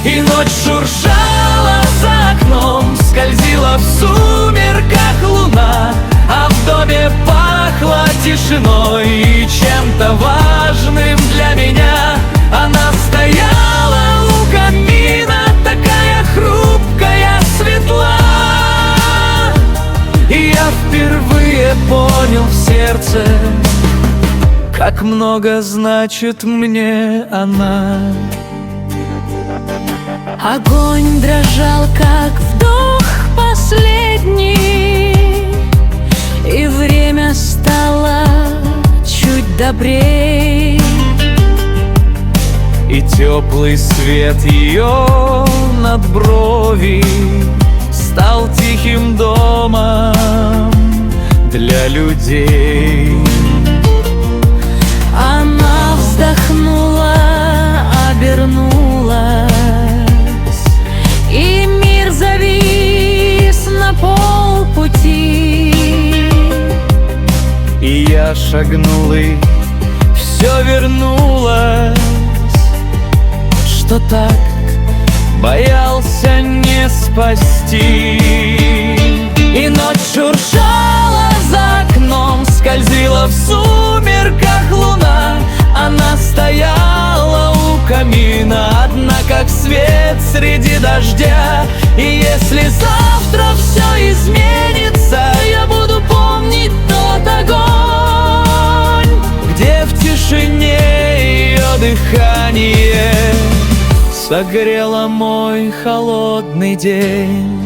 И ночь шуршала за окном, скользила в сумерках луна, а в доме пахло тишиной и чем-то важным для меня. Она стояла у камина, такая хрупкая, светла, и я впервые понял в сердце, как много значит мне она. Огонь дрожал, как вдох последний, и время стало чуть добрей. И теплый свет ее над брови стал тихим домом для людей. Она вздохнула, обернулась, и мир завис на полпути. И я шагнул, и все вернулось, что так боялся не спасти. И ночь шуршала за окном, скользила в сумерках луна. Она стояла у камина, одна как свет среди дождя. И если завтра все изменится, я буду помнить тот огонь, где в тишине ее дыхание согрело мой холодный день.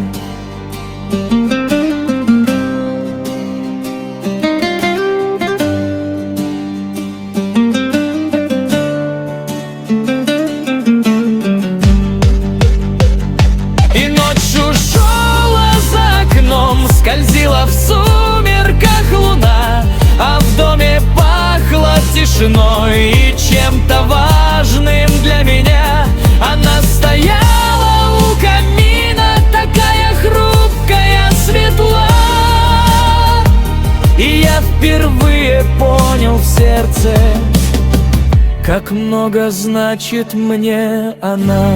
И ночь шуршала за окном, скользила в сумерках луна, а в доме пахло тишиной и чем-то важным для меня. Она стояла у камина, такая хрупкая, светла, и я впервые понял в сердце, как много значит мне она.